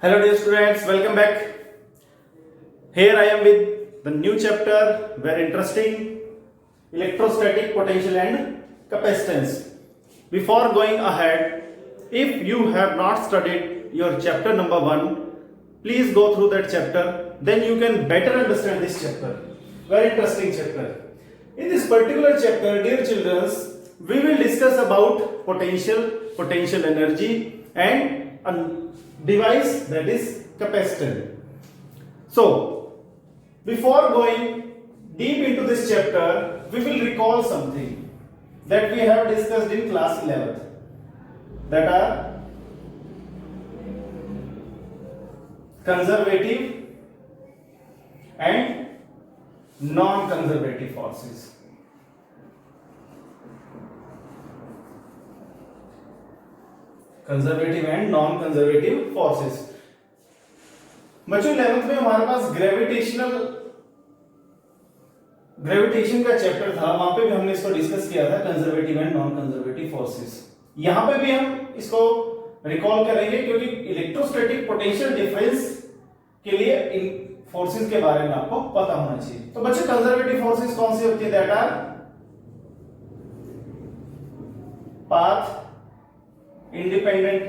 Hello dear students, welcome back. Here I am with the new chapter, very interesting, electrostatic potential and capacitance. Before going ahead, if you have not studied your chapter number 1, please go through that chapter, then you can better understand this chapter. Very interesting chapter. In this particular chapter, dear children, we will discuss about potential energy and a device that is capacitor. So, before going deep into this chapter, we will recall something that we have discussed in class 11th, that are conservative and non-conservative forces. Conservative and non conservative forces. बच्चों 11th में हमारे पास gravitation का chapter था, वहां पे भी हमने इसको डिस्कस किया था, conservative and non conservative forces. यहां पे भी हम इसको रिकॉल करेंगे क्योंकि इलेक्ट्रोस्टैटिक पोटेंशियल डिफरेंस के लिए इन फोर्सेस के बारे में आपको पता होना चाहिए। तो बच्चों कंजर्वेटिव फोर्सेस कौन सी होती है? That our path independent.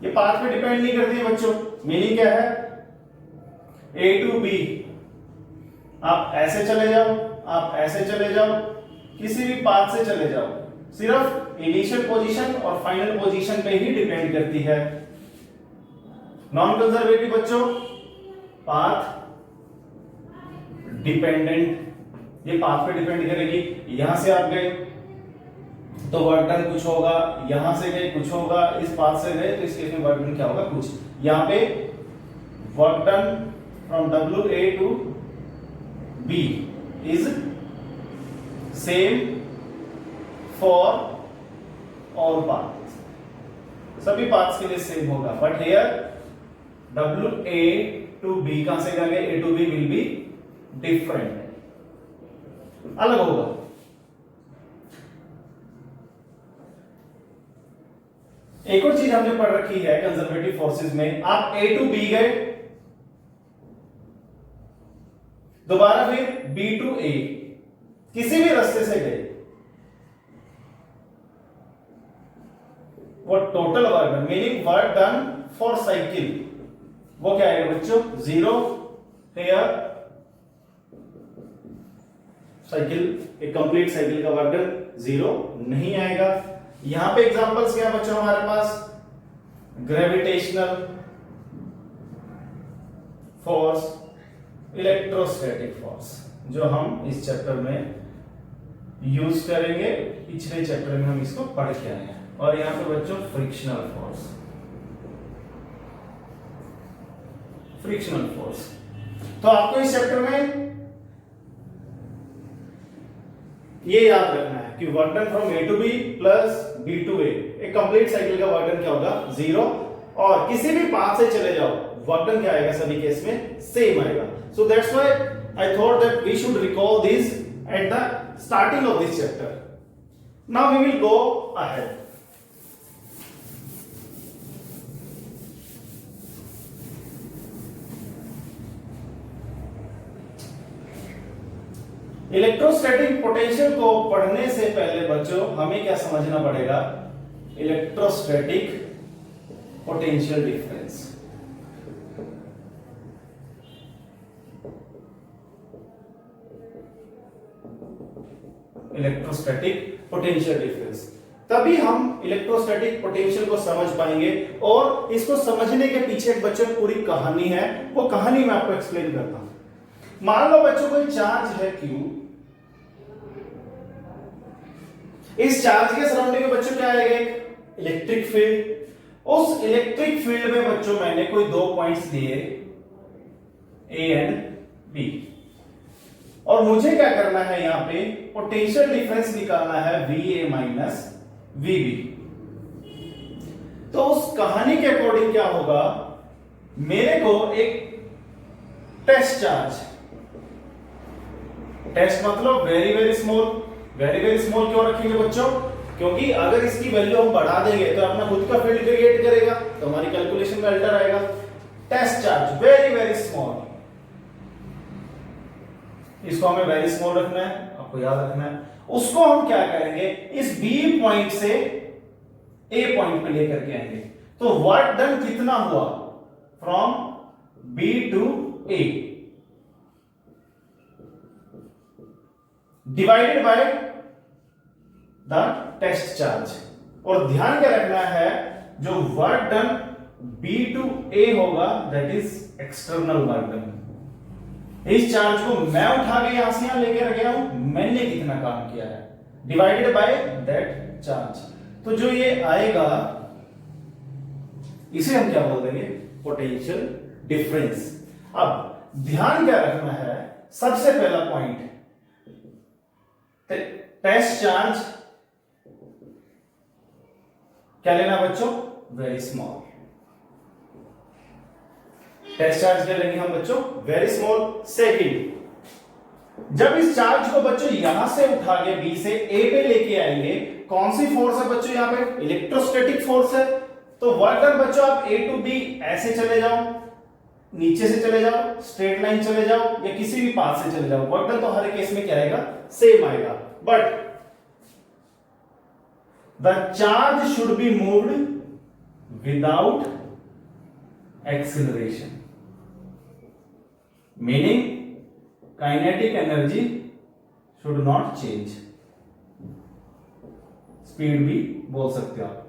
ये पाथ पे डिपेंड नहीं करती है बच्चों। मीनिंग क्या है? A to B, आप ऐसे चले जाओ, आप ऐसे चले जाओ, किसी भी पाथ से चले जाओ, सिर्फ इनिशियल पोजीशन और फाइनल पोजीशन पे ही डिपेंड करती है। नॉन कंजर्वेटिव बच्चों पाथ डिपेंडेंट, ये पाथ पे डिपेंड करेगी। यहां से आप गए तो वर्क डन कुछ होगा, यहां से गए कुछ होगा, इस पाथ से गए तो इस केस में वर्क डन क्या होगा? कुछ। यहां पे work done from WA to B is same for all path, सभी पाथ्स के लिए सेम होगा। But here WA to B कहां से गए? A to B will be different, अलग होगा। एक और चीज हमने पढ़ रखी है कंजर्वेटिव फोर्सेस में, आप A टू B गए, दोबारा फिर B टू A, किसी भी रास्ते से गए, वो total work done meaning work done for cycle वो क्या आएगा बच्चों? 0। हियर साइकिल, एक कंप्लीट साइकिल का वर्क डन 0 नहीं आएगा। यहां पे एग्जांपल्स क्या बच्चों हमारे पास? ग्रेविटेशनल फोर्स, इलेक्ट्रोस्टैटिक फोर्स, जो हम इस चैप्टर में यूज करेंगे। पिछले चैप्टर में हम इसको पढ़ के आए हैं। और यहां पे बच्चों फ्रिक्शनल फोर्स, फ्रिक्शनल फोर्स। तो आपको इस चैप्टर में ये याद रखना है कि work done from A to B plus B to A, एक कंप्लीट साइकिल का वर्क डन क्या होगा? 0। और किसी भी पाथ से चले जाओ, वर्क डन क्या आएगा? सभी केस में सेम आएगा। So that's why I thought that we should recall this at the starting of this chapter. Now we will go ahead. Electrostatic potential को पढ़ने से पहले बच्चों हमें क्या समझना पड़ेगा? Electrostatic potential difference. Electrostatic potential difference, तभी हम इलेक्ट्रोस्टैटिक पोटेंशियल को समझ पाएंगे। और इसको समझने के पीछे एक बच्चों पूरी कहानी है, वो कहानी मैं आपको एक्सप्लेन करता हूं। मान लो बच्चों कोई चार्ज है Q, इस चार्ज के सराउंडिंग में बच्चों क्या आएगा? एक इलेक्ट्रिक फील्ड। उस इलेक्ट्रिक फील्ड में बच्चों मैंने कोई 2 पॉइंट्स दिए A एंड B, और मुझे क्या करना है? यहां पे पोटेंशियल डिफरेंस निकालना है VA माइनस VB। तो उस कहानी के अकॉर्डिंग क्या होगा? मेरे को एक टेस्ट चार्ज, टेस्ट मतलब वेरी वेरी स्मॉल क्यों रखेंगे बच्चों? क्योंकि अगर इसकी वैल्यू हम बढ़ा देंगे तो अपना खुद का फील्ड क्रिएट करेगा, तो हमारी कैलकुलेशन में अल्टर आएगा। Test charge very very small, इसको हमें वेरी स्मॉल रखना है, आपको याद रखना है। उसको हम क्या करेंगे, इस बी पॉइंट से ए पॉइंट पे लेकर के आएंगे। तो वर्क डन कितना हुआ, from B to A divided by the test charge. और ध्यान क्या रखना है, जो work done B to A होगा that is external work done. इस चार्ज को मैं उठा के यहां से यहां लेकर गया हूं, मैंने कितना काम किया है, डिवाइडेड बाय दैट चार्ज। तो जो ये आएगा इसे हम क्या बोल देंगे, पोटेंशियल डिफरेंस। अब ध्यान क्या रखना है, सबसे पहला पॉइंट, टेस्ट चार्ज क्या लेना बच्चों, वेरी स्मॉल। टेस्ट चार्ज क्या लेंगे हम बच्चों, वेरी स्मॉल। सेकंड, जब इस चार्ज को बच्चों यहां से उठा के बी से ए पे लेके आएंगे, कौन सी फोर्स है बच्चों यहां पे, इलेक्ट्रोस्टैटिक फोर्स है। तो वर्क डन बच्चों आप ए टू बी ऐसे चले जाओ, नीचे से चले जाओ, स्ट्रेट लाइन चले जाओ, या किसी भी पाथ से चले जाओ, वर्क डन तो हर केस में क्या आएगा, सेम आएगा। But the charge should be moved without acceleration, meaning kinetic energy should not change. Speed भी बोल सकते हो आप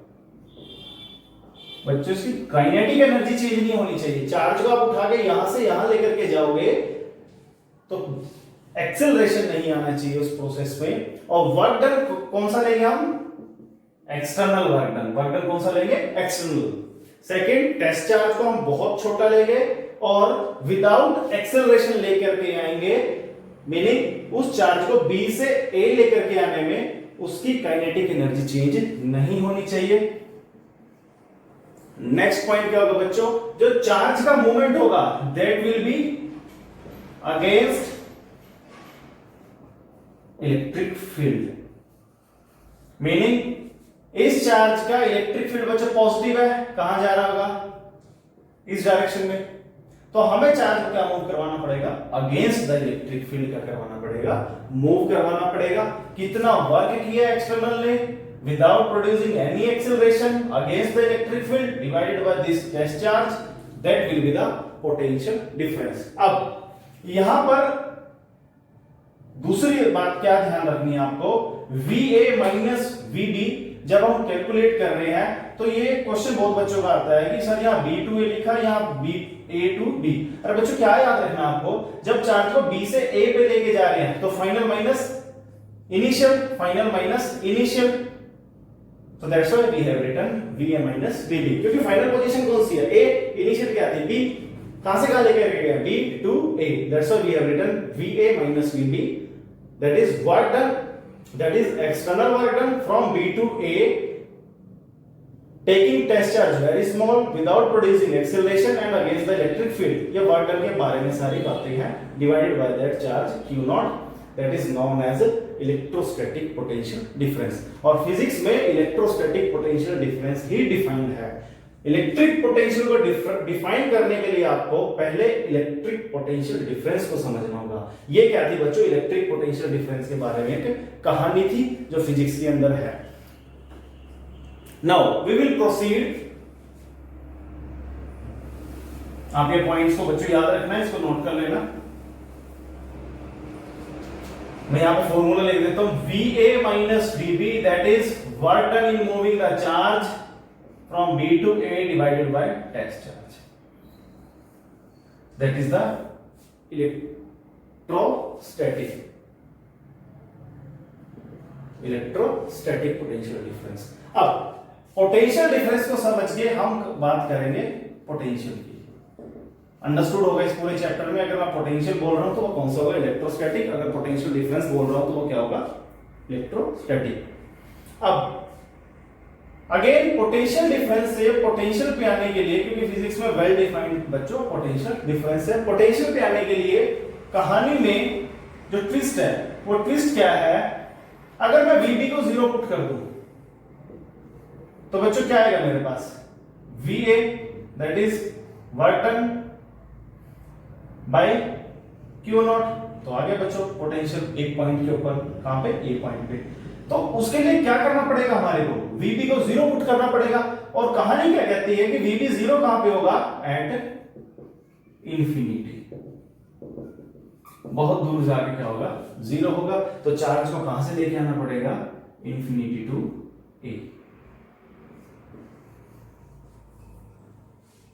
बच्चों, इसकी काइनेटिक एनर्जी चेंज नहीं होनी चाहिए। चार्ज को आप उठा के यहां से यहां लेकर के जाओगे तो एक्सेलरेशन नहीं आना चाहिए उस प्रोसेस में। और वर्क डन कौन सा लेंगे हम, external work done. Work done कौन सा लेंगे, एक्सटर्नल। सेकंड, टेस्ट चार्ज को हम बहुत छोटा लेंगे और विदाउट एक्सेलरेशन लेकर के आएंगे, मीनिंग उस चार्ज को बी से ए लेकर के आने में उसकी काइनेटिक एनर्जी चेंज नहीं होनी चाहिए। नेक्स्ट पॉइंट क्या होगा बच्चों, जो चार्ज का मूवमेंट होगा that will be against electric field, meaning इस चार्ज का इलेक्ट्रिक फील्ड बच्चों पॉजिटिव है, कहां जा रहा होगा, इस डायरेक्शन में। तो हमें चार्ज को क्या मूव करवाना पड़ेगा, अगेंस्ट द इलेक्ट्रिक फील्ड का करवाना पड़ेगा, मूव करवाना पड़ेगा। कितना वर्क किया एक्सटर्नल ने, without producing any acceleration against the electric field divided by this test charge, that will be the potential difference. अब यहां पर दूसरी बात क्या ध्यान रखनी है आपको, VA माइनस VB जब हम कैलकुलेट कर रहे हैं तो ये क्वेश्चन बहुत बच्चों का आता है कि सर यहाँ B to A लिखा है, यहाँ A to B। अरे बच्चों क्या याद रखना आपको, जब चार्ज को B से A पे लेके जा रहे हैं तो final minus initial, final minus initial, तो that's why we have written VA minus VB, क्योंकि फाइनल पोजीशन कौन सी है, A, इनिशियल क्या थी, B, कहां से कहां लेके गए, B to A, that's why we have written VA minus VB, that is work done, that is external work done from B to A, taking test charge very small without producing acceleration and against the electric field। ये work done के बारे में सारी बातें हैं, divided by that charge Q naught, that is known as electrostatic potential difference। और physics में electrostatic potential difference ही defined है। इलेक्ट्रिक पोटेंशियल को डिफाइन करने के लिए आपको पहले इलेक्ट्रिक पोटेंशियल डिफरेंस को समझना होगा। ये क्या थी बच्चों, इलेक्ट्रिक पोटेंशियल डिफरेंस के बारे में एक कहानी थी जो फिजिक्स के अंदर है। Now we will proceed. आप ये पॉइंट्स को बच्चों याद रखना है, इसको नोट कर लेना। मैं यहां पर फॉर्मूला लिख देता हूं, VA minus VB that is work done in moving the charge from B to A divided by test charge, that is the electrostatic potential difference। अब पोटेंशियल डिफरेंस को समझ के हम बात करेंगे पोटेंशियल की। अंडरस्टूड होगा इस पूरे चैप्टर में, अगर मैं पोटेंशियल बोल रहा हूं तो वो कौन सा होगा, इलेक्ट्रोस्टैटिक, अगर पोटेंशियल डिफरेंस बोल रहा हूं तो वो क्या होगा, इलेक्ट्रोस्टैटिक। अब अगेन पोटेंशियल डिफरेंस से पोटेंशियल पे आने के लिए, क्योंकि फिजिक्स में वेल डिफाइंड बच्चों पोटेंशियल डिफरेंस है, पोटेंशियल पे आने के लिए कहानी में जो ट्विस्ट है वो ट्विस्ट क्या है, अगर मैं VB को 0 पुट कर दूं तो बच्चों क्या आएगा मेरे पास, VA that is work done by Q not. तो आ गया बच्चों पोटेंशियल एक पॉइंट के ऊपर, कहां पे, ए पॉइंट पे। तो उसके लिए क्या करना पड़ेगा हमारे को, VB को 0 पुट करना पड़ेगा। और कहानी क्या कहती है कि VB 0 कहां पे होगा, एट इंफिनिटी, बहुत दूर जाके क्या होगा, 0 होगा। तो चार्ज को कहां से लेके आना पड़ेगा, इंफिनिटी टू ए।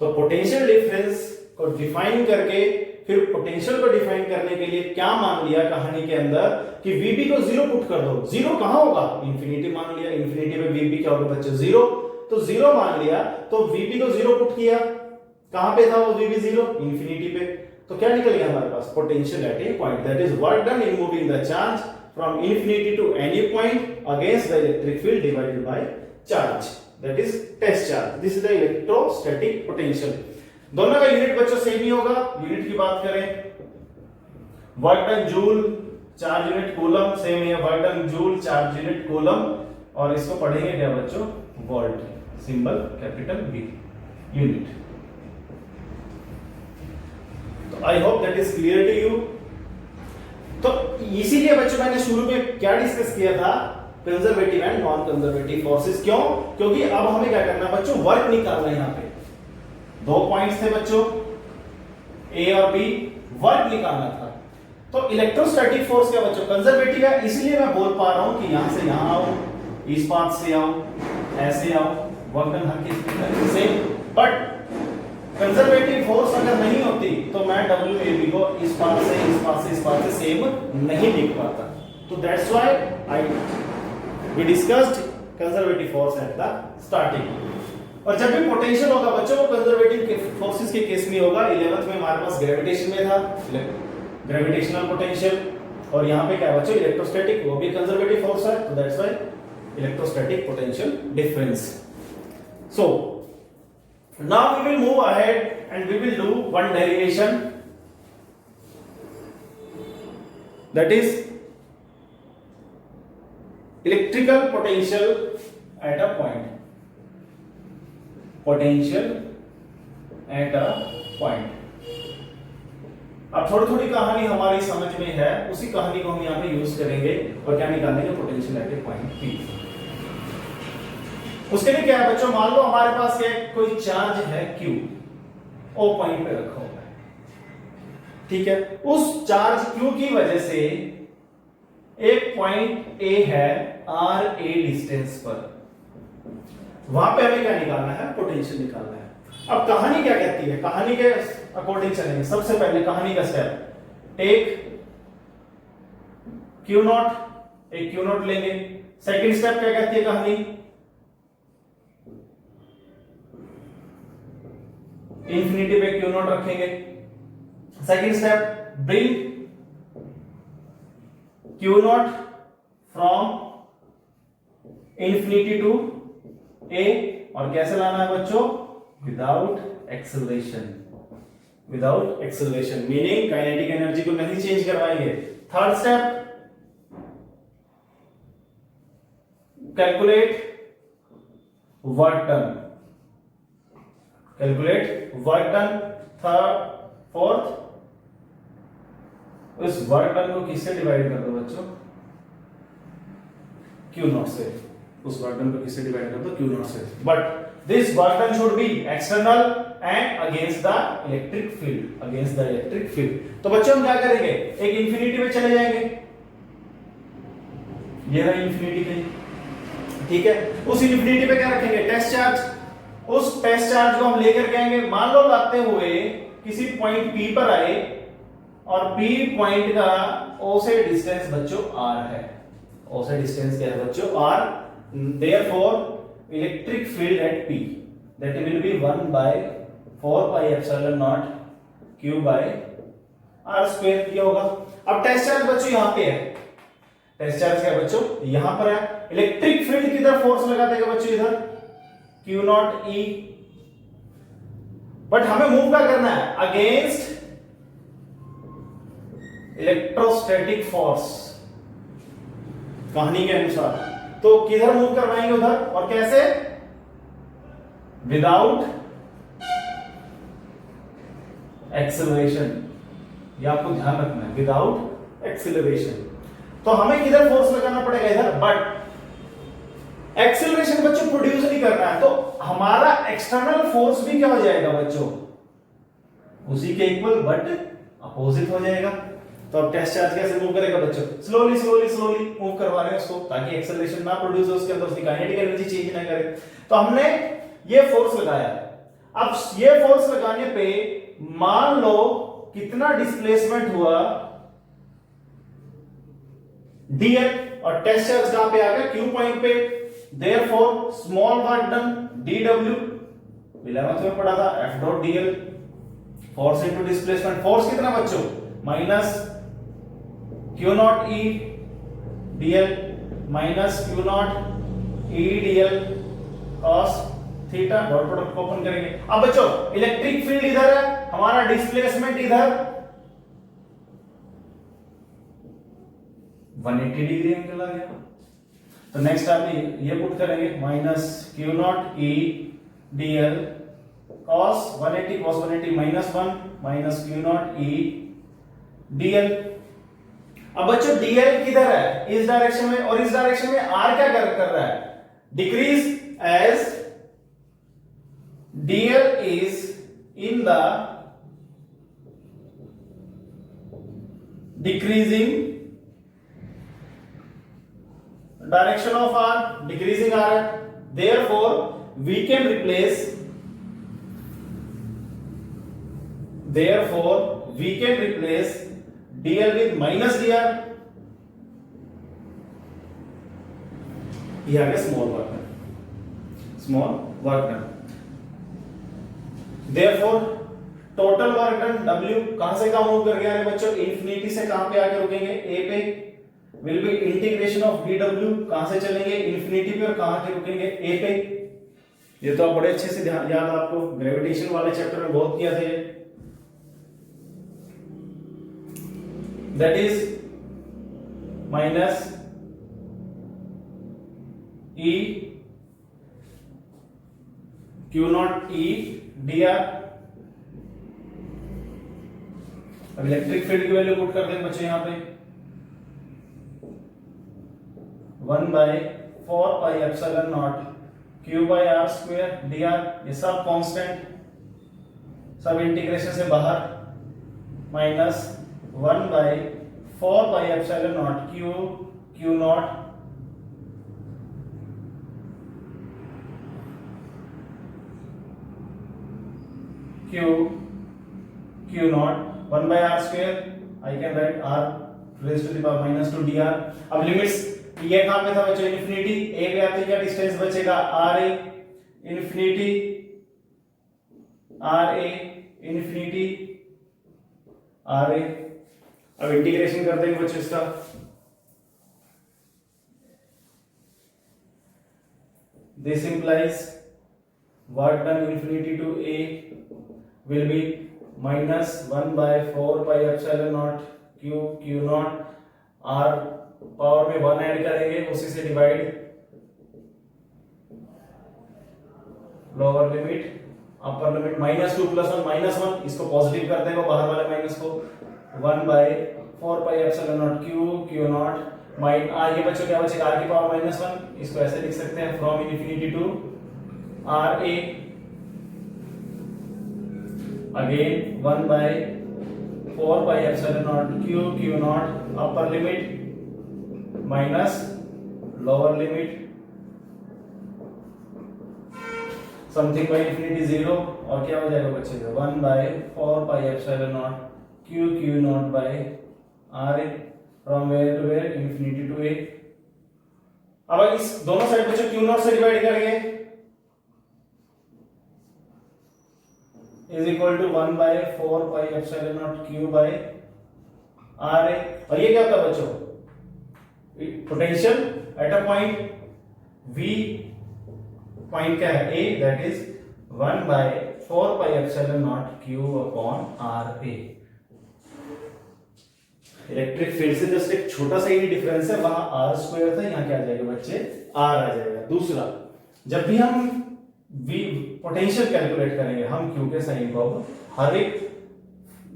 तो पोटेंशियल डिफरेंस को डिफाइन करके, फिर पोटेंशियल को डिफाइन करने के लिए क्या मान लिया कहानी के अंदर कि VB को 0 पुट कर दो। 0 कहां होगा, इंफिनिटी मान लिया, इंफिनिटी पे VB क्या होगा बच्चों, 0। तो 0 मान लिया, तो VB को 0 पुट किया, कहां पे था वो VB 0, इंफिनिटी पे। तो क्या निकल गया हमारे पास, potential at a point, that is work done in moving the charge from infinity to any point against the electric field divided by charge, that is test charge. This is the electrostatic potential. दोनों का unit बच्चों same ही होगा। Unit की बात करें, work done joule, charge unit coulomb, same है, work done joule, charge unit coulomb. और इसको पढ़ेंगे क्या बच्चों, volt, symbol capital V, unit. तो I hope that is clear to you. तो इसीलिए बच्चों मैंने शुरू में क्या डिस्कस किया था, conservative and non conservative forces. क्यों, क्योंकि अब हमें क्या करना है बच्चों, वर्क निकालना है। यहाँ पे 2 पॉइंट्स थे बच्चों, A और B, वर्क निकालना था। तो इलेक्ट्रोस्टैटिक फोर्स क्या बच्चों, कंजर्वेटिव है, इसलिए मैं बोल पा रहा हूं कि यहां से यहां आऊं, इस पाथ से आऊं, ऐसे आऊं, वर्क डन हर किसी से। बट कंजर्वेटिव फोर्स अगर नहीं होती तो मैं WAB को इस पाथ से, इस पाथ से, इस पाथ से सेम नहीं लिख पाता। तो that's why we discussed conservative force at the starting. और जब भी पोटेंशियल होगा बच्चों, वो कंजर्वेटिव फोर्सेस के केस में होगा। 11th में हमारे पास ग्रेविटेशन में था ग्रेविटेशनल पोटेंशियल, और यहाँ पे क्या है बच्चों, इलेक्ट्रोस्टैटिक, वो भी कंजर्वेटिव फोर्स है। तो that's why electrostatic potential difference. So now we will move ahead and we will do one derivation, that is electrical potential at a point, potential at a point। अब थोड़ी थोड़ी कहानी हमारी समझ में है, उसी कहानी को हम यहाँ पे यूज करेंगे और क्या निकालेंगे, potential at a point P। उसके लिए क्या है बच्चों, मान लो हमारे पास कोई चार्ज है Q, O पॉइंट पे रखा हुआ है, ठीक है। उस चार्ज Q की वजह से एक पॉइंट A है RA डिस्टेंस पर, वहां पे हमें क्या निकालना है, पोटेंशियल निकालना है। अब कहानी क्या कहती है, कहानी के अकॉर्डिंग चलेंगे। सबसे पहले कहानी का स्टेप, टेक Q नॉट, एक Q नॉट लेंगे। सेकंड स्टेप क्या कहती है कहानी, इंफिनिटी पे Q नॉट रखेंगे। Second step, bring Q naught from infinity to A, और कैसे लाना है बच्चों, without acceleration, without acceleration meaning kinetic energy को नहीं चेंज करवाएंगे। Third step, calculate work done, calculate work done. Third, fourth, उस वर्क डन को किससे डिवाइड कर दो बच्चों, Q नॉट से। उस वर्क डन को किससे डिवाइड कर दो, Q नॉट से। But this work done should be external and against the electric field, against the electric field. तो बच्चों हम क्या करेंगे, एक इंफिनिटी में चले जाएंगे, ये रहा इंफिनिटी कहीं, ठीक है। उस इंफिनिटी पे क्या रखेंगे, टेस्ट चार्ज। उस टेस्ट चार्ज को हम लेकर के आएंगे, मान लो लाते हुए किसी पॉइंट P पर आए, और P पॉइंट का O से डिस्टेंस बच्चों R है। O से डिस्टेंस क्या है बच्चों, R। Therefore electric field at P that will be 1 by 4 pi epsilon naught Q by R square किया होगा। अब टेस्ट चार्ज बच्चों यहाँ पे है, टेस्ट चार्ज क्या है बच्चों, यहां पर है। इलेक्ट्रिक फील्ड की तरफ फोर्स लगा देगा बच्चों इधर, Q नॉट E। बट हमें मूव क्या करना है, अगेंस्ट इलेक्ट्रोस्टैटिक फोर्स, कहानी के अनुसार। तो किधर मूव करवाएंगे, उधर। और कैसे, विदाउट एक्सेलरेशन, ये आपको ध्यान रखना है, विदाउट एक्सेलरेशन। तो हमें किधर फोर्स लगाना पड़ेगा, इधर, बट एक्सेलरेशन बच्चों प्रोड्यूस नहीं करना है, तो हमारा एक्सटर्नल फोर्स भी क्या हो जाएगा बच्चों, उसी के इक्वल बट अपोजिट हो जाएगा। तो अब टेस्ट चार्ज कैसे मूव करेगा बच्चों, स्लोली स्लोली स्लोली मूव करवा रहे हैं उसको, ताकि एक्सेलरेशन ना प्रोड्यूस हो, उसके अंदर उसकी काइनेटिक एनर्जी चेंज ना करे। तो हमने ये फोर्स लगाया, अब ये फोर्स लगाने पे मान लो कितना डिस्प्लेसमेंट हुआ, dl, और टेस्ट चार्ज कहां पे आ गया, क्यू पॉइंट पे, therefore small work done dw, 11th में पढ़ा था, f dot dl, force into displacement, force कितना बच्चों, minus q naught e dl minus q naught e dl cos theta, dot product को ओपन करेंगे। अब बच्चों इलेक्ट्रिक फील्ड इधर है, हमारा डिस्प्लेसमेंट इधर 180 डिग्री एंगल आ गया। तो नेक्स्ट आप ये पुट करेंगे, minus Q not E dl cos 180 minus 1 minus Q not E dl। अब बच्चों dl किधर है, इस डायरेक्शन में, और इस डायरेक्शन में r क्या कर रहा है, decrease, as dl is in the decreasing direction of r, decreasing r, therefore we can replace dl with minus dr, ये आ गया small work done. Therefore total work done W कहां से कहां मूव कर गया है बच्चों, इंफिनिटी से कहां पे आके रुकेंगे, A पे, will be integration of dW, कहां से चलेंगे, इंफिनिटी पे, और कहां के रुकेंगे, A पे। ये तो आप बड़े अच्छे से ध्यान, याद आपको ग्रेविटेशन वाले चैप्टर में बहुत किया था ये। That is minus E Q naught E dr। अब इलेक्ट्रिक फील्ड की वैल्यू पुट कर देंगे बच्चों, यहां पे 1 by 4 pi epsilon naught q by r square dr, ये सब कांस्टेंट, सब इंटीग्रेशन से बाहर, minus 1 by 4 pi epsilon naught q naught q naught 1 by r square, I can write r raised to the power minus 2 dr। अब limits, ये कहां पे था बच्चों, इन्फिनिटी, a पे आते क्या डिस्टेंस बचेगा, ra infinity, ra infinity, ra। अब इंटीग्रेशन कर देंगे बच्चों इसका, this implies work done infinity to a will be minus 1 by 4 pi epsilon naught q naught r power में 1 ऐड करेंगे, उसी से divide, lower limit upper limit, minus 2 plus 1 minus 1, इसको पॉजिटिव कर देंगे बाहर वाले माइनस को, 1 by 4 pi epsilon naught q naught ये बच्चों क्या बचेगा, r की पावर माइनस 1, इसको ऐसे लिख सकते हैं, from infinity to r a, again 1 by 4 pi epsilon naught q naught upper limit minus lower limit, something by infinity 0, और क्या हो जाएगा बच्चे, 1 by 4 pi epsilon naught q naught by r a, from where to where, infinity to a। अब इस दोनों side बच्चों q naught से डिवाइड करेंगे, is equal to 1 by 4 pi epsilon naught q by r a। और ये क्या होता है बच्चों, potential at a point v, point क्या है a, that is 1 by 4 pi epsilon naught q upon r a। Electric field से जस्ट एक छोटा सा ही डिफरेंस है, वहां r स्क्वायर था, यहाँ क्या आ जाएगा बच्चे, r आ जाएगा। दूसरा, जब भी हम v पोटेंशियल कैलकुलेट करेंगे हम क्यू के साइन को हर एक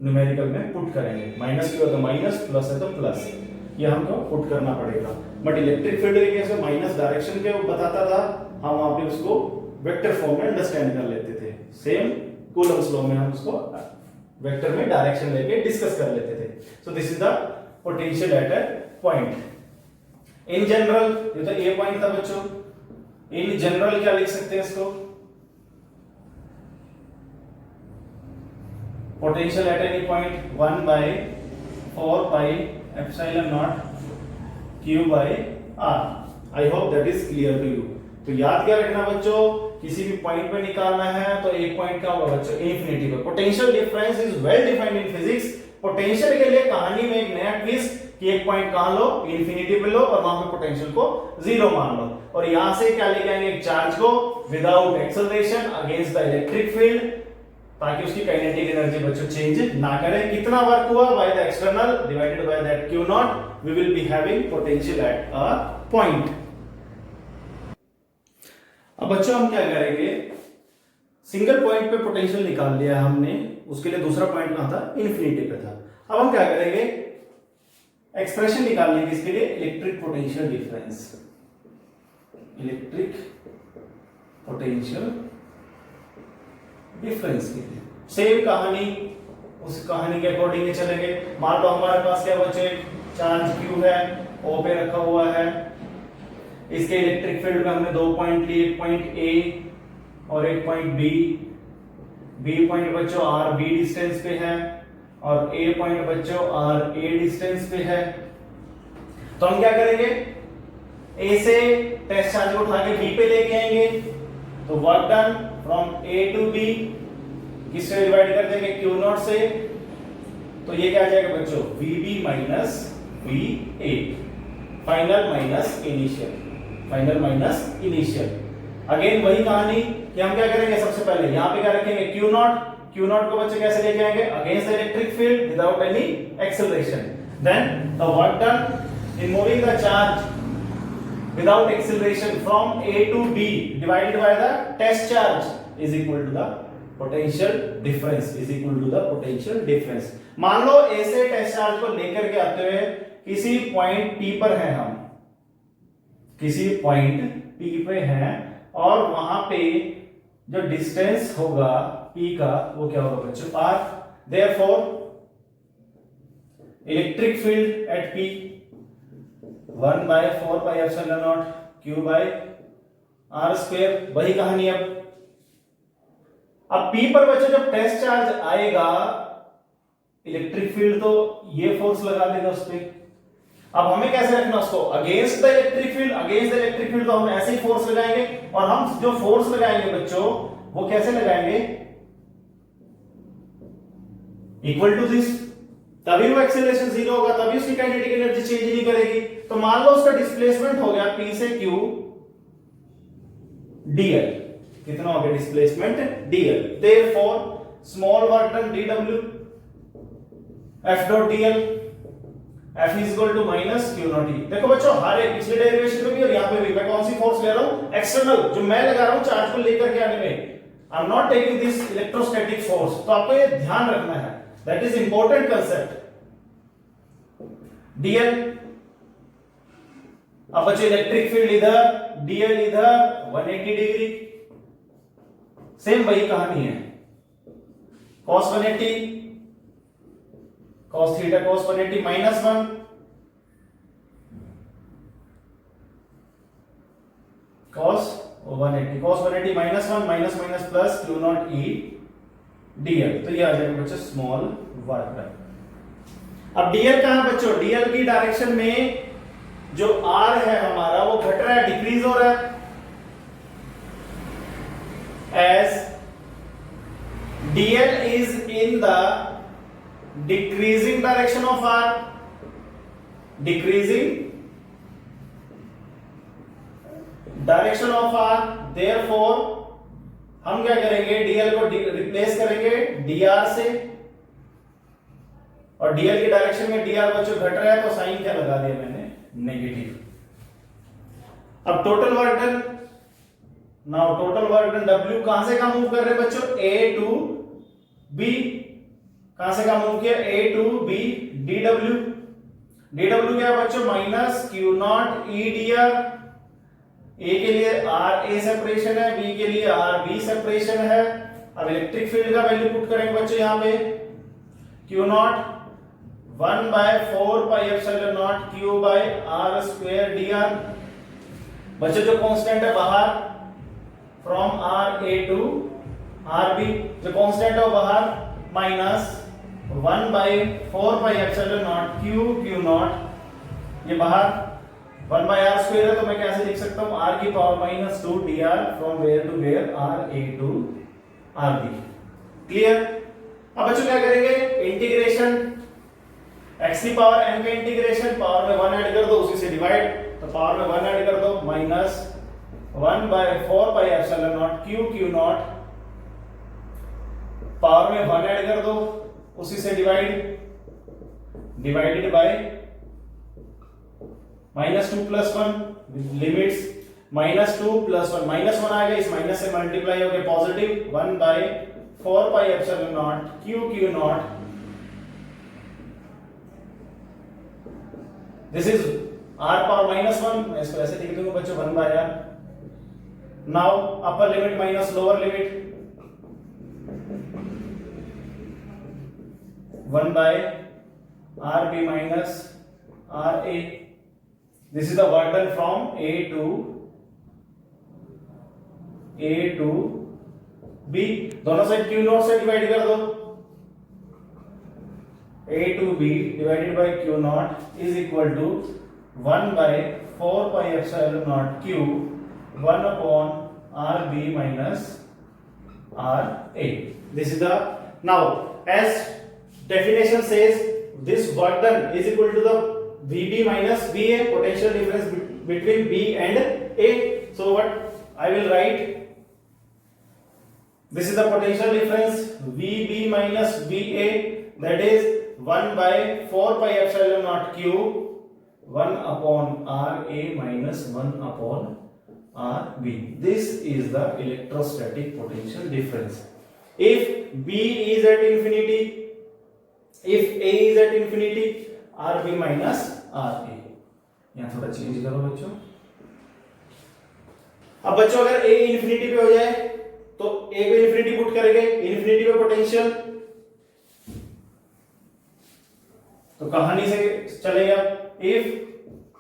न्यूमेरिकल में पुट करेंगे। माइनस क्यू है तो माइनस, प्लस है तो प्लस, ये हमको पुट करना पड़ेगा। बट इलेक्ट्रिक फील्ड के केस में माइनस डायरेक्शन के बताता था, हम वहां पे उसको वेक्टर फॉर्म में अंडरस्टैंड कर लेते थे। सेम कूलम्स लॉ में हम उसको वेक्टर में डायरेक्शन लेके डिस्कस कर लेते थे। So this is the potential at a point. In general, ये तो ए पॉइंट था बच्चों, इन जनरल क्या लिख सकते हैं इसको, potential at any point 1 by 4 pi epsilon naught q by r। I hope that is clear to you. तो याद क्या रखना बच्चों, किसी भी पॉइंट पे निकालना है तो एक पॉइंट का होगा बच्चों इन्फिनिटी पे। Potential difference is well defined in physics. Potential के लिए कहानी में एक नया ट्विस्ट कि एक पॉइंट कहां लो, इन्फिनिटी पे लो और वहां पे पोटेंशियल को जीरो मान लो, और यहां से क्या लेके आएंगे एक चार्ज को without acceleration against the electric field, ताकि उसकी काइनेटिक एनर्जी बच्चों चेंज ना करे। कितना वर्क हुआ by the external divided by that q naught, we will be having potential at a point. अब बच्चों हम क्या करेंगे, सिंगल पॉइंट पे पोटेंशियल निकाल लिया हमने, उसके लिए दूसरा पॉइंट कहां था, इन्फिनिटी पे था। अब हम क्या करेंगे, एक्सप्रेशन निकालने की इसके लिए electric potential difference, electric potential difference के लिए सेम कहानी, उस कहानी के अकॉर्डिंग चलेंगे। मान लो हमारे पास क्या बचे, चार्ज q है, O पे रखा हुआ है, इसके इलेक्ट्रिक फील्ड में हमने दो पॉइंट लिए, एक पॉइंट A और एक पॉइंट B। B पॉइंट बच्चों r B डिस्टेंस पे है और A पॉइंट बच्चों r A डिस्टेंस पे है। तो हम क्या करेंगे, A से टेस्ट चार्ज को उठा के B पे लेके आएंगे, तो work done from A to B किससे डिवाइड कर देंगे, Q नॉट से, तो ये क्या आ जाएगा बच्चों, VB minus VA, final minus initial, final minus initial. Again वही कहानी कि हम क्या करेंगे, सबसे पहले यहां पे क्या रखेंगे, Q नॉट, Q नॉट को बच्चे कैसे लेके आएंगे, against the electric field without any acceleration. Then the work done in moving the charge without acceleration from A to B divided by the test charge is equal to the potential difference, is equal to the potential difference। मान लो A से test charge को लेकर के आते हुए किसी point P पर हैं हम, किसी पॉइंट P पे हैं, और वहां पे जो डिस्टेंस होगा P का वो क्या होगा बच्चों, R। Therefore electric field at P 1 by 4 pi epsilon naught q by r square। वही कहानी। अब P पर बच्चों जब टेस्ट चार्ज आएगा, इलेक्ट्रिक फील्ड तो ये फोर्स लगा देगा उस पे। अब हमें कैसे रखना उसको, against the electric field, against the electric field तो हम ऐसे ही फोर्स लगाएंगे, और हम जो फोर्स लगाएंगे बच्चों वो कैसे लगाएंगे, इक्वल टू दिस, तभी वो एक्सेलरेशन जीरो होगा, तभी उसकी काइनेटिक एनर्जी चेंज नहीं करेगी। तो मान लो उसका डिस्प्लेसमेंट हो गया P से Q dl, कितना हो गया displacement dl। Therefore small work done dw F dot dl, F is equal to minus Q naught E। देखो बच्चों हर एक पिछले डेरिवेशन में भी और यहां पे भी मैं कौन सी फोर्स ले रहा हूं, एक्सटर्नल, जो मैं लगा रहा हूं चार्ज को लेकर के आने में। I am not taking this electrostatic force. तो आपको ये ध्यान रखना है, that is important concept. dl, अब बच्चों इलेक्ट्रिक फील्ड इधर, dl इधर 180 डिग्री, सेम वही कहानी है, cos 180 cos theta cos 180 minus 1, cos 180 minus 1 minus minus plus q naught e dl। तो ये आ जाएगा बच्चों स्मॉल वर्क डन। अब dl कहां बच्चों, dl की डायरेक्शन में जो r है हमारा वो घट रहा है, डिक्रीज हो रहा है, as dl is in the decreasing direction of r, decreasing direction of r। therefore हम क्या करेंगे, dl को रिप्लेस करेंगे dr से, और dl की डायरेक्शन में dr बच्चों घट रहा है, तो साइन क्या लगा दिया मैंने, नेगेटिव। अब total work done now total work done W कहां से कहां मूव कर रहे हैं बच्चों, A टू B, कहां से कहां मूव किया, A टू B, dW क्या है बच्चों, minus Q naught E dr, A के लिए RA सेपरेशन है, B के लिए RB सेपरेशन है। अब इलेक्ट्रिक फील्ड का वैल्यू पुट करेंगे बच्चों यहां पे, Q naught 1 by 4 pi epsilon not Q by R square dr। बच्चों जो कांस्टेंट है बाहर फ्रॉम RA टू RB, जो कांस्टेंट है बाहर minus 1 by 4 pi epsilon not Q not, ये बाहर 1 by R square है, तो मैं कैसे लिख सकता हूं, R की power minus 2 dr from where to where, RA to RB। Clear. अब बच्चों क्या करेंगे, इंटीग्रेशन x की पावर n का इंटीग्रेशन, पावर में 1 ऐड कर दो, उसी से डिवाइड, तो पावर में 1 ऐड कर दो, minus 1 by 4 pi epsilon not Q not, power में 1 ऐड कर दो, उसी से divide, divided by minus 2 plus 1, limits minus 2 plus 1, minus 1 आएगा, इस माइनस से मल्टीप्लाई हो गया positive 1 by 4 pi epsilon not Q not, this is r power minus 1, मैं इसको ऐसे लिख दूंगा बच्चों 1 by r। Now upper limit minus lower limit 1 by RB minus RA, this is the work done from A to B, दोनों side Q not से divide कर दो, A to B divided by Q not is equal to 1 by 4 pi epsilon not Q 1 upon RB minus RA। This is the, now as definition says this work done is equal to the VB minus VA, potential difference between B and A। So what I will write, this is the potential difference VB minus VA, that is 1 by 4 pi epsilon naught Q 1 upon RA minus 1 upon RB। This is the electrostatic potential difference। If B is at infinity, if A is at infinity, RB minus RA। यहां थोड़ा change करो बच्चों। अब बच्चों अगर A infinity पे हो जाए तो A को इंफिनिटी पुट करेंगे, इंफिनिटी पे पोटेंशियल, तो कहानी से चलेगा, if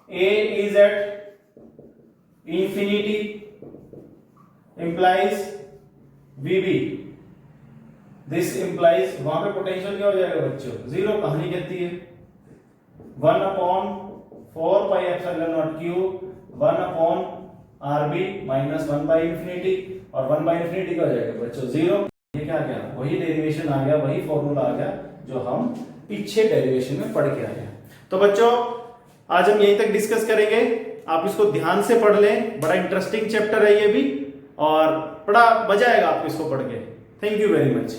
A is at infinity implies VB, this implies, वहां पे पोटेंशियल क्या हो जाएगा बच्चों, जीरो। कहानी कहती है 1 upon 4 pi epsilon naught Q 1 upon RB minus 1 by infinity, और 1 by infinity क्या हो जाएगा बच्चों, जीरो। ये क्या आ गया, वही डेरिवेशन आ गया, वही फॉर्मूला आ गया जो हम पीछे डेरिवेशन में पढ़ के आए हैं। तो बच्चों आज हम यहीं तक डिस्कस करेंगे, आप इसको ध्यान से पढ़ लें, बड़ा इंटरेस्टिंग चैप्टर है ये भी, और बड़ा मजा आएगा आपको इसको पढ़ के। Thank you very much.